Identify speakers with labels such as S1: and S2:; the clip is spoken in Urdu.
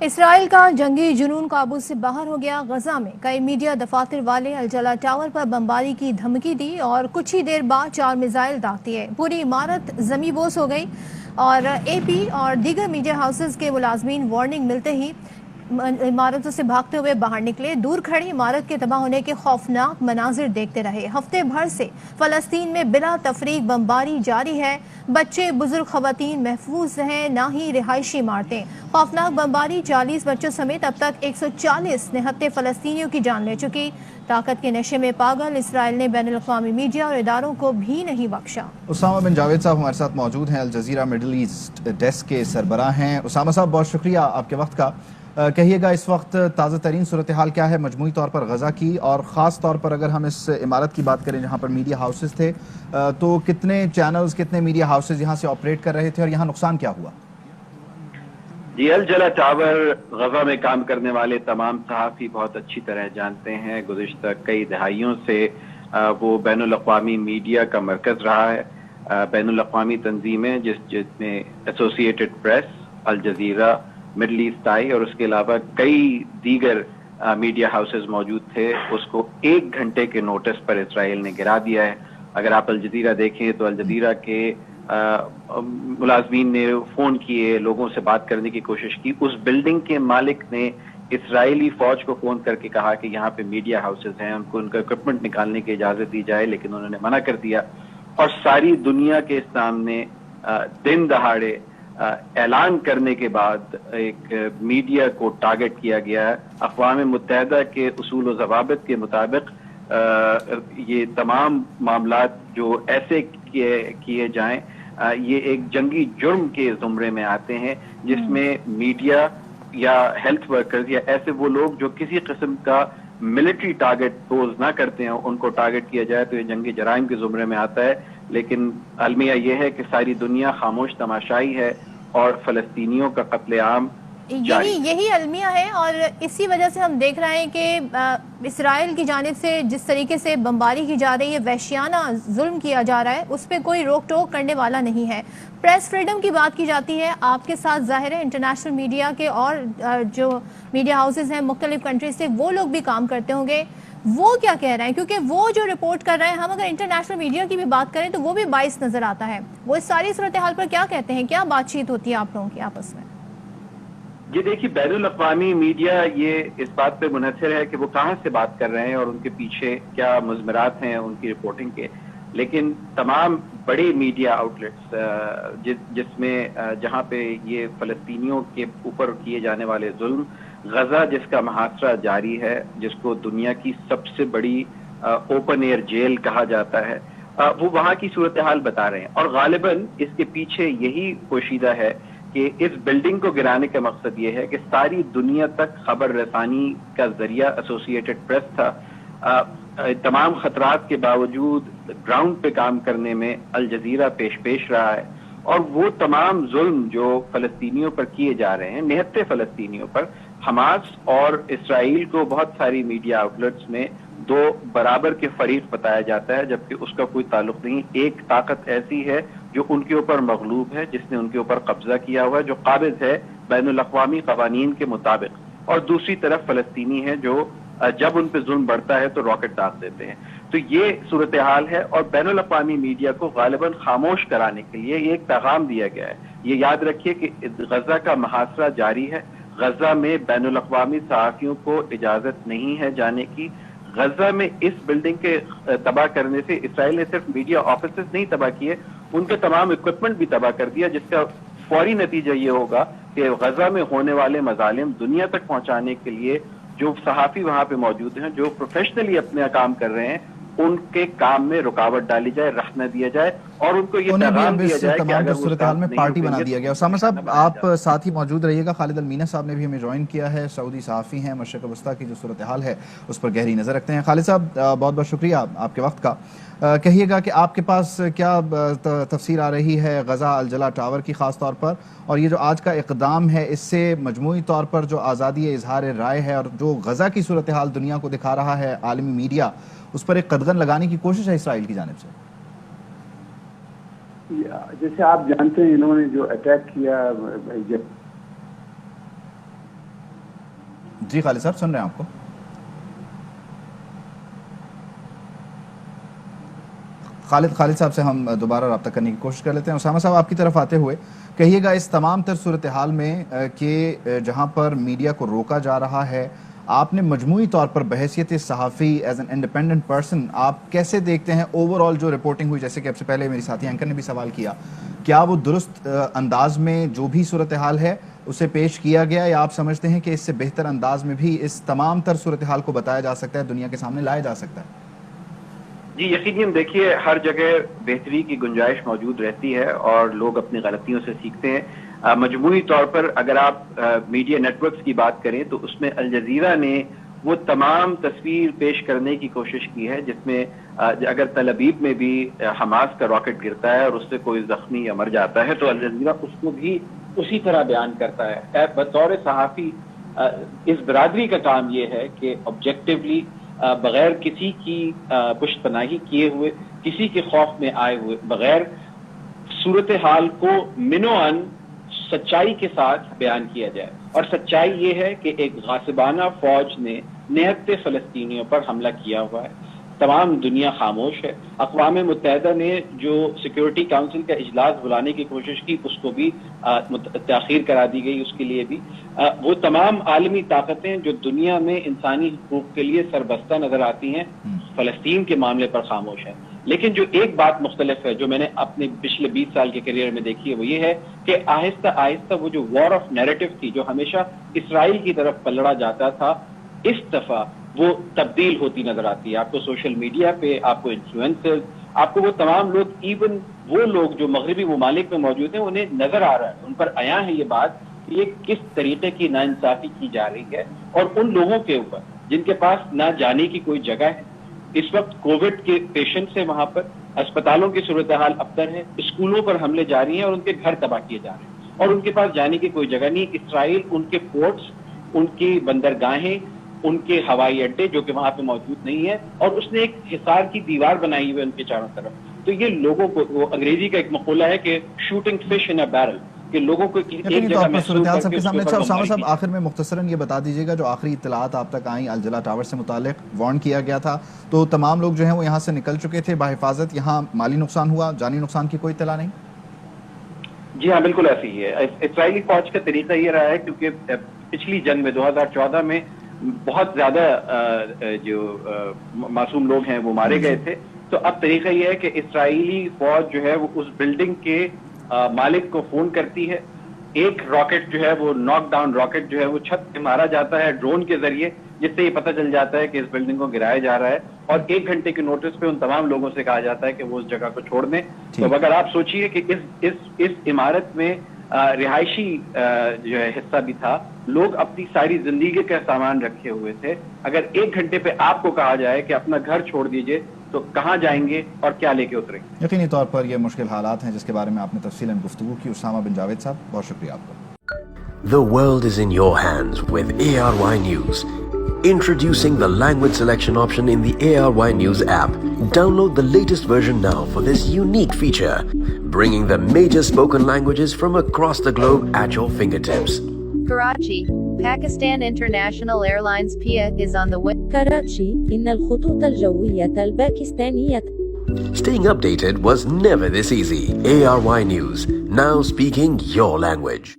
S1: اسرائیل کا جنگی جنون قابو سے باہر ہو گیا۔ غزہ میں کئی میڈیا دفاتر والے الجلا ٹاور پر بمباری کی دھمکی دی اور کچھ ہی دیر بعد 4 میزائل داغ دیے۔ پوری عمارت زمیں بوس ہو گئی اور اے پی اور دیگر میڈیا ہاؤسز کے ملازمین وارننگ ملتے ہی عمارتوں سے بھاگتے ہوئے باہر نکلے۔ دور کھڑی عمارت کے تباہ ہونے کے خوفناک مناظر دیکھتے رہے۔ ہفتے بھر سے فلسطین میں بلا تفریق بمباری جاری ہے۔ بچے، بزرگ، خواتین محفوظ ہیں، نہ ہی رہائشی عمارتیں۔ خوفناک بمباری 40 بچوں سمیت اب تک 140 نہتے فلسطینیوں کی جان لے چکی۔ طاقت کے نشے میں پاگل اسرائیل نے بین الاقوامی میڈیا اور اداروں کو بھی نہیں بخشا۔
S2: اسامہ بن جاوید صاحب ہمارے ساتھ موجود ہیں، الجزیرہ مڈل ایسٹ ڈیسک کے سربراہ ہیں۔ اسامہ صاحب بہت شکریہ آپ کے وقت کا۔ کہیے گا اس وقت تازہ ترین صورتحال کیا ہے مجموعی طور پر غزہ کی، اور خاص طور پر اگر ہم اس عمارت کی بات کریں جہاں پر میڈیا ہاؤسز تھے تو کتنے چینلز، کتنے میڈیا ہاؤسز یہاں سے آپریٹ کر رہے تھے اور یہاں نقصان کیا ہوا؟
S3: جی، الجلا ٹاور غزہ میں کام کرنے والے تمام صحافی بہت اچھی طرح جانتے ہیں۔ گزشتہ کئی دہائیوں سے وہ بین الاقوامی میڈیا کا مرکز رہا ہے۔ بین الاقوامی تنظیمیں جس میں associated press, Al Jazeera, Middle East Eye اور اس کے علاوہ کئی دیگر میڈیا ہاؤسز موجود تھے، اس کو 1 گھنٹے کے نوٹس پر اسرائیل نے گرا دیا ہے۔ اگر آپ الجزیرہ دیکھیں تو الجزیرہ کے ملازمین نے فون کیے، لوگوں سے بات کرنے کی کوشش کی۔ اس بلڈنگ کے مالک نے اسرائیلی فوج کو فون کر کے کہا کہ یہاں پہ میڈیا ہاؤسز ہیں، ان کو ان کا اکوپمنٹ نکالنے کی اجازت دی جائے، لیکن انہوں نے منع کر دیا۔ اور ساری دنیا کے سامنے دن دہاڑے اعلان کرنے کے بعد ایک میڈیا کو ٹارگٹ کیا گیا ہے۔ اقوام متحدہ کے اصول و ضوابط کے مطابق یہ تمام معاملات جو ایسے کیے جائیں یہ ایک جنگی جرم کے زمرے میں آتے ہیں، جس میں میڈیا یا ہیلتھ ورکرز یا ایسے وہ لوگ جو کسی قسم کا ملٹری ٹارگٹ پوز نہ کرتے ہیں ان کو ٹارگٹ کیا جائے تو یہ جنگی جرائم کے زمرے میں آتا ہے۔ لیکن المیہ یہ ہے کہ ساری دنیا خاموش تماشائی ہے اور فلسطینیوں کا قتل عام
S1: یہی المیہ ہے، اور اسی وجہ سے ہم دیکھ رہے ہیں کہ اسرائیل کی جانب سے جس طریقے سے بمباری کی جا رہی ہے، وحشیانہ ظلم کیا جا رہا ہے، اس پہ کوئی روک ٹوک کرنے والا نہیں ہے۔ پریس فریڈم کی بات کی جاتی ہے، آپ کے ساتھ ظاہر ہے انٹرنیشنل میڈیا کے اور جو میڈیا ہاؤسز ہیں مختلف کنٹریز سے وہ لوگ بھی کام کرتے ہوں گے، وہ کیا کہہ رہے ہیں؟ کیونکہ وہ جو رپورٹ کر رہے ہیں، ہم اگر انٹرنیشنل میڈیا کی بھی بات کریں تو وہ بھی باعث نظر آتا ہے۔ وہ اس ساری صورتحال پر کیا کہتے ہیں؟ کیا بات چیت ہوتی ہے آپ لوگوں کی آپس میں؟
S3: یہ دیکھیے، بین الاقوامی میڈیا یہ اس بات پہ منحصر ہے کہ وہ کہاں سے بات کر رہے ہیں اور ان کے پیچھے کیا مضمرات ہیں ان کی رپورٹنگ کے، لیکن تمام بڑے میڈیا آؤٹلیٹس جس میں جہاں پہ یہ فلسطینیوں کے اوپر کیے جانے والے ظلم، غزہ جس کا محاصرہ جاری ہے، جس کو دنیا کی سب سے بڑی اوپن ایئر جیل کہا جاتا ہے، وہ وہاں کی صورتحال بتا رہے ہیں۔ اور غالباً اس کے پیچھے یہی پوشیدہ ہے کہ اس بلڈنگ کو گرانے کا مقصد یہ ہے کہ ساری دنیا تک خبر رسانی کا ذریعہ ایسوسیٹڈ پریس تھا۔ تمام خطرات کے باوجود گراؤنڈ پہ کام کرنے میں الجزیرہ پیش رہا ہے، اور وہ تمام ظلم جو فلسطینیوں پر کیے جا رہے ہیں، نہتے فلسطینیوں پر، حماس اور اسرائیل کو بہت ساری میڈیا آؤٹلیٹس میں 2 برابر کے فریق بتایا جاتا ہے، جبکہ اس کا کوئی تعلق نہیں۔ ایک طاقت ایسی ہے جو ان کے اوپر مغلوب ہے، جس نے ان کے اوپر قبضہ کیا ہوا ہے، جو قابض ہے بین الاقوامی قوانین کے مطابق، اور دوسری طرف فلسطینی ہے جو جب ان پہ ظلم بڑھتا ہے تو راکٹ داغ دیتے ہیں۔ تو یہ صورتحال ہے، اور بین الاقوامی میڈیا کو غالباً خاموش کرانے کے لیے یہ ایک پیغام دیا گیا ہے۔ یہ یاد رکھیے کہ غزہ کا محاصرہ جاری ہے، غزہ میں بین الاقوامی صحافیوں کو اجازت نہیں ہے جانے کی۔ غزہ میں اس بلڈنگ کے تباہ کرنے سے اسرائیل نے صرف میڈیا آفیسز نہیں تباہ کیے، ان کے تمام اکوپمنٹ بھی تباہ کر دیا، جس کا فوری نتیجہ یہ ہوگا کہ غزہ میں ہونے والے مظالم دنیا تک پہنچانے کے لیے جو صحافی وہاں پہ موجود ہیں، جو پروفیشنلی اپنے کام کر رہے ہیں، ان کے کام میں رکاوٹ ڈالی جائے، رخ نہ دیا جائے، اور ان کو یہ پیغام دیا جائے کہ اگر
S2: صورتحال میں پارٹی بنا دیا گیا۔ اسامہ صاحب آپ ساتھ ہی موجود رہیے گا۔ خالد المینا صاحب نے بھی ہمیں جوائن کیا ہے، سعودی صحافی ہیں، مشرق وسطیٰ کی جو صورتحال ہے اس پر گہری نظر رکھتے ہیں۔ خالد صاحب بہت بہت شکریہ آپ کے وقت کا۔ کہیے گا کہ آپ کے پاس کیا تفسیر آ رہی ہے غزہ الجلا ٹاور کی خاص طور پر، اور یہ جو آج کا اقدام ہے اس سے مجموعی طور پر جو آزادی اظہار رائے ہے اور جو غزہ کی صورتحال دنیا کو دکھا رہا ہے عالمی میڈیا، اس پر ایک قدغن لگانے کی کوشش ہے اسرائیل کی جانب سے؟
S4: جیسے آپ جانتے ہیں انہوں نے جو اٹیک کیا
S2: جی خالد صاحب سن رہے ہیں آپ کو. خالد صاحب سے ہم دوبارہ رابطہ کرنے کی کوشش کر لیتے ہیں. اسامہ صاحب آپ کی طرف آتے ہوئے کہیے گا اس تمام تر صورتحال میں کہ جہاں پر میڈیا کو روکا جا رہا ہے، آپ نے مجموعی طور پر بحیثیت صحافی ایز این انڈیپینڈنٹ پرسن آپ کیسے دیکھتے ہیں اوور آل جو رپورٹنگ ہوئی؟ جیسے کہ اب سے پہلے میری ساتھی اینکر نے بھی سوال کیا، کیا وہ درست انداز میں جو بھی صورتحال ہے اسے پیش کیا گیا، یا آپ سمجھتے ہیں کہ اس سے بہتر انداز میں بھی اس تمام تر صورتحال کو بتایا جا سکتا ہے، دنیا کے سامنے لایا جا سکتا ہے؟
S3: جی یقیناً دیکھیے ہر جگہ بہتری کی گنجائش موجود رہتی ہے اور لوگ اپنی غلطیوں سے سیکھتے ہیں. مجموعی طور پر اگر آپ میڈیا نیٹ ورکس کی بات کریں تو اس میں الجزیرہ نے وہ تمام تصویر پیش کرنے کی کوشش کی ہے جس میں اگر تل ابیب میں بھی حماس کا راکٹ گرتا ہے اور اس سے کوئی زخمی یا مر جاتا ہے تو الجزیرہ اس کو بھی اسی طرح بیان کرتا ہے. بطور صحافی اس برادری کا کام یہ ہے کہ آبجیکٹیولی بغیر کسی کی پشت پناہی کیے ہوئے، کسی کے خوف میں آئے ہوئے بغیر صورتحال کو منوعاً سچائی کے ساتھ بیان کیا جائے. اور سچائی یہ ہے کہ ایک غاصبانہ فوج نے نہتے فلسطینیوں پر حملہ کیا ہوا ہے. تمام دنیا خاموش ہے. اقوام متحدہ نے جو سیکیورٹی کونسل کا اجلاس بلانے کی کوشش کی اس کو بھی تاخیر کرا دی گئی. اس کے لیے بھی وہ تمام عالمی طاقتیں جو دنیا میں انسانی حقوق کے لیے سربستہ نظر آتی ہیں فلسطین کے معاملے پر خاموش ہیں. لیکن جو ایک بات مختلف ہے جو میں نے اپنے پچھلے 20 سال کے کیریئر میں دیکھی ہے وہ یہ ہے کہ آہستہ آہستہ وہ جو وار آف نیریٹو تھی جو ہمیشہ اسرائیل کی طرف پلڑا جاتا تھا، اس دفعہ وہ تبدیل ہوتی نظر آتی ہے. آپ کو سوشل میڈیا پہ، آپ کو انفلوئنسرز، آپ کو وہ تمام لوگ، ایون وہ لوگ جو مغربی ممالک میں موجود ہیں، انہیں نظر آ رہا ہے، ان پر عیاں ہے یہ بات کہ یہ کس طریقے کی ناانصافی کی جا رہی ہے. اور ان لوگوں کے اوپر جن کے پاس نہ جانے کی کوئی جگہ ہے، اس وقت کووڈ کے پیشنٹس ہیں، وہاں پر اسپتالوں کی صورتحال ابتر ہے، اسکولوں پر حملے جاری ہیں اور ان کے گھر تباہ کیے جا رہے ہیں اور ان کے پاس جانے کی کوئی جگہ نہیں. اسرائیل ان کے پورٹس، ان کی بندرگاہیں، ان کے ہوائی اڈے جو کہ وہاں پہ موجود نہیں ہے، اور اس نے ایک حصار کی دیوار بنائی ہوئی ان کے چاروں طرف. تو یہ لوگوں کو، وہ انگریزی کا ایک مقولہ ہے کہ shooting fish in a barrel, کہ لوگوں کو ایک جگہ محسوس کر کے
S2: سامنے. اچھا اسامہ صاحب آخر میں مختصراً یہ بتا دیجیے گا جو آخری اطلاعات آپ تک آئیں الجلا ٹاور سے متعلق، وارن کیا گیا تھا تو تمام لوگ جو ہیں وہ یہاں سے نکل چکے تھے بحفاظت، یہاں مالی نقصان ہوا، جانی نقصان کی کوئی اطلاع نہیں؟
S3: جی ہاں بالکل ایسی ہی ہے. اسرائیلی فوج کا طریقہ یہ رہا ہے کیونکہ پچھلی جنگ میں 2014 میں بہت زیادہ جو معصوم لوگ ہیں وہ مارے گئے تھے، تو اب طریقہ یہ ہے کہ اسرائیلی فوج جو ہے وہ اس بلڈنگ کے مالک کو فون کرتی ہے. ایک راکٹ جو ہے وہ ناک ڈاؤن راکٹ جو ہے وہ چھت پہ مارا جاتا ہے ڈرون کے ذریعے، جس سے یہ پتہ چل جاتا ہے کہ اس بلڈنگ کو گرایا جا رہا ہے، اور 1 گھنٹے کے نوٹس پہ ان تمام لوگوں سے کہا جاتا ہے کہ وہ اس جگہ کو چھوڑ دیں. تو اگر آپ سوچئے کہ اس عمارت میں رہائشی جو ہے حصہ بھی تھا، لوگ اپنی ساری زندگی کا سامان رکھے ہوئے تھے. اگر 1 گھنٹے پہ آپ کو کہا جائے کہ اپنا گھر چھوڑ دیجئے تو کہاں جائیں گے اور کیا لے کے اتریں گے؟
S2: یقینی طور پر یہ مشکل حالات ہیں جس کے بارے میں آپ نے تفصیلاً گفتگو کی. اسامہ بن جاوید صاحب بہت شکریہ آپ کا.
S4: The world is in your hands with ARY News. Introducing the language selection option in the ARY News app. Download the latest version now for this unique feature, bringing the major spoken languages from across the globe at your fingertips.
S5: Karachi, Pakistan International Airlines PIA is on the way.
S6: كراتشي إن الخطوط الجوية الباكستانية.
S4: Staying updated was never this easy. ARY News, now speaking your language.